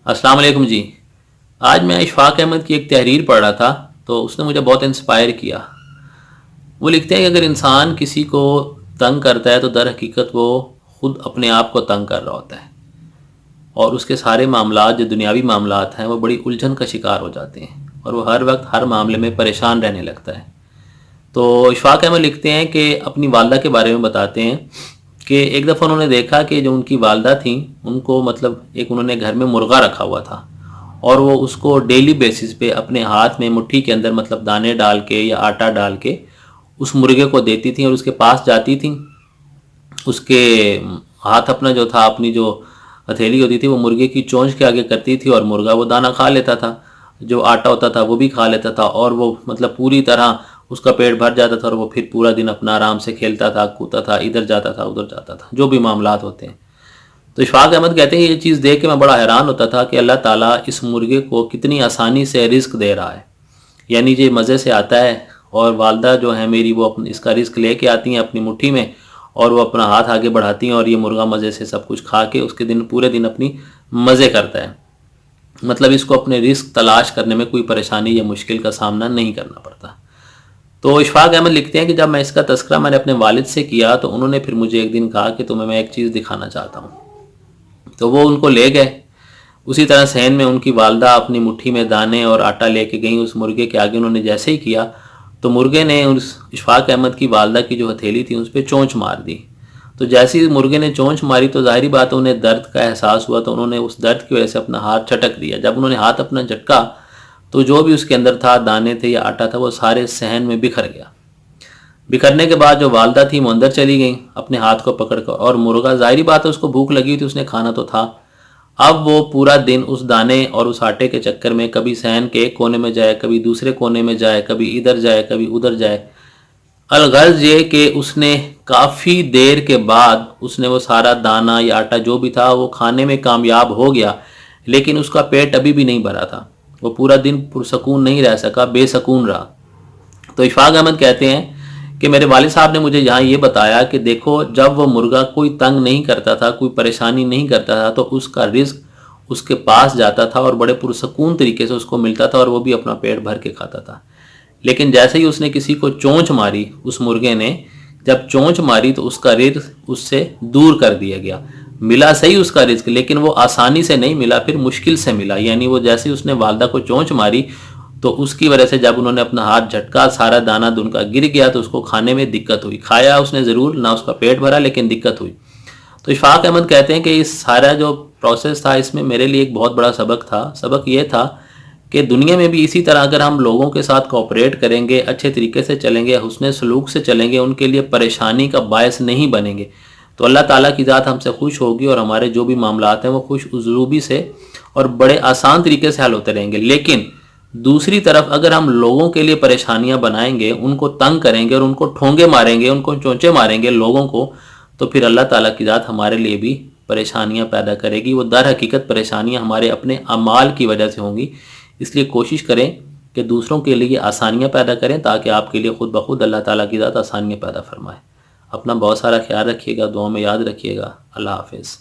السلام علیکم جی۔ آج میں اشفاق احمد کی ایک تحریر پڑھ رہا تھا تو اس نے مجھے بہت انسپائر کیا۔ وہ لکھتے ہیں کہ اگر انسان کسی کو تنگ کرتا ہے تو در حقیقت وہ خود اپنے آپ کو تنگ کر رہا ہوتا ہے، اور اس کے سارے معاملات جو دنیاوی معاملات ہیں وہ بڑی الجھن کا شکار ہو جاتے ہیں، اور وہ ہر وقت ہر معاملے میں پریشان رہنے لگتا ہے۔ تو اشفاق احمد لکھتے ہیں کہ اپنی والدہ کے بارے میں بتاتے ہیں کہ ایک دفعہ انہوں نے دیکھا کہ جو ان کی والدہ تھیں ان کو ایک انہوں نے گھر میں مرغا رکھا ہوا تھا، اور وہ اس کو ڈیلی بیسس پہ اپنے ہاتھ میں مٹھی کے اندر دانے ڈال کے یا آٹا ڈال کے اس مرغے کو دیتی تھیں، اور اس کے پاس جاتی تھیں، اس کے ہاتھ اپنا جو تھا، اپنی جو ہتھیلی ہوتی تھی وہ مرغے کی چونچ کے آگے کرتی تھی، اور مرغا وہ دانہ کھا لیتا تھا، جو آٹا ہوتا تھا وہ بھی کھا لیتا تھا، اور وہ پوری طرح اس کا پیٹ بھر جاتا تھا، اور وہ پھر پورا دن اپنا آرام سے کھیلتا تھا، کودتا تھا، ادھر جاتا تھا ادھر جاتا تھا، جو بھی معاملات ہوتے ہیں۔ تو اشفاق احمد کہتے ہیں یہ چیز دیکھ کے میں بڑا حیران ہوتا تھا کہ اللہ تعالیٰ اس مرغے کو کتنی آسانی سے رزق دے رہا ہے، یعنی یہ مزے سے آتا ہے، اور والدہ جو ہیں میری وہ اس کا رزق لے کے آتی ہیں اپنی مٹھی میں، اور وہ اپنا ہاتھ آگے بڑھاتی ہیں، اور یہ مرغا مزے سے سب کچھ کھا کے اس کے پورے دن اپنی مزے کرتا ہے، اس کو اپنے رزق تلاش کرنے میں کوئی پریشانی یا مشکل کا سامنا نہیں کرنا پڑتا۔ تو اشفاق احمد لکھتے ہیں کہ جب میں اس کا تذکرہ میں نے اپنے والد سے کیا تو انہوں نے پھر مجھے ایک دن کہا کہ تمہیں میں ایک چیز دکھانا چاہتا ہوں۔ تو وہ ان کو لے گئے، اسی طرح صحن میں ان کی والدہ اپنی مٹھی میں دانے اور آٹا لے کے گئیں، اس مرغے کے آگے انہوں نے جیسے ہی کیا تو مرغے نے اس اشفاق احمد کی والدہ کی جو ہتھیلی تھی اس پہ چونچ مار دی۔ تو جیسے ہی مرغے نے چونچ ماری تو ظاہری بات انہیں درد کا احساس ہوا، تو انہوں نے اس درد کی وجہ سے اپنا ہاتھ چھٹک دیا۔ جب انہوں نے ہاتھ اپنا جھٹکا تو جو بھی اس کے اندر تھا، دانے تھے یا آٹا تھا، وہ سارے صحن میں بکھر گیا۔ بکھرنے کے بعد جو والدہ تھی وہ اندر چلی گئیں اپنے ہاتھ کو پکڑ کر، اور مرغا ظاہری بات ہے اس کو بھوک لگی ہوئی تھی، اس نے کھانا تو تھا۔ اب وہ پورا دن اس دانے اور اس آٹے کے چکر میں کبھی صحن کے ایک کونے میں جائے، کبھی دوسرے کونے میں جائے، کبھی ادھر جائے، کبھی ادھر جائے۔ الغرض یہ کہ اس نے کافی دیر کے بعد اس نے وہ سارا دانہ یا آٹا جو بھی تھا وہ کھانے میں کامیاب ہو گیا، لیکن اس کا پیٹ ابھی بھی نہیں بھرا تھا، وہ پورا دن پرسکون نہیں رہ سکا، بے سکون رہا۔ تو اشفاق احمد کہتے ہیں کہ میرے والد صاحب نے مجھے یہاں یہ بتایا کہ دیکھو، جب وہ مرغا کوئی تنگ نہیں کرتا تھا، کوئی پریشانی نہیں کرتا تھا، تو اس کا رزق اس کے پاس جاتا تھا اور بڑے پرسکون طریقے سے اس کو ملتا تھا، اور وہ بھی اپنا پیٹ بھر کے کھاتا تھا۔ لیکن جیسے ہی اس نے کسی کو چونچ ماری، اس مرغے نے جب چونچ ماری تو اس کا رزق اس سے دور کر دیا گیا۔ ملا صحیح اس کا رزق، لیکن وہ آسانی سے نہیں ملا، پھر مشکل سے ملا۔ یعنی وہ جیسے اس نے والدہ کو چونچ ماری تو اس کی وجہ سے جب انہوں نے اپنا ہاتھ جھٹکا، سارا دانہ دن کا گر گیا، تو اس کو کھانے میں دقت ہوئی۔ کھایا اس نے ضرور، نہ اس کا پیٹ بھرا، لیکن دقت ہوئی۔ تو اشفاق احمد کہتے ہیں کہ اس سارا جو پروسیس تھا اس میں میرے لیے ایک بہت بڑا سبق تھا۔ سبق یہ تھا کہ دنیا میں بھی اسی طرح اگر ہم لوگوں کے ساتھ کوآپریٹ کریں گے، اچھے طریقے سے چلیں گے، حسن سلوک سے چلیں گے، ان کے لیے پریشانی کا باعث نہیں بنیں گے، تو اللہ تعالیٰ کی ذات ہم سے خوش ہوگی، اور ہمارے جو بھی معاملات ہیں وہ خوش اسلوبی سے اور بڑے آسان طریقے سے حل ہوتے رہیں گے۔ لیکن دوسری طرف اگر ہم لوگوں کے لیے پریشانیاں بنائیں گے، ان کو تنگ کریں گے اور ان کو ٹھونگے ماریں گے، ان کو چونچے ماریں گے لوگوں کو، تو پھر اللہ تعالیٰ کی ذات ہمارے لیے بھی پریشانیاں پیدا کرے گی۔ وہ در حقیقت پریشانیاں ہمارے اپنے اعمال کی وجہ سے ہوں گی۔ اس لیے کوشش کریں کہ دوسروں کے لیے آسانیاں پیدا کریں، تاکہ آپ کے لیے خود بخود اللہ تعالیٰ کی ذات آسانیاں پیدا فرمائے۔ اپنا بہت سارا خیال رکھیے گا، دعاؤں میں یاد رکھیے گا۔ اللہ حافظ۔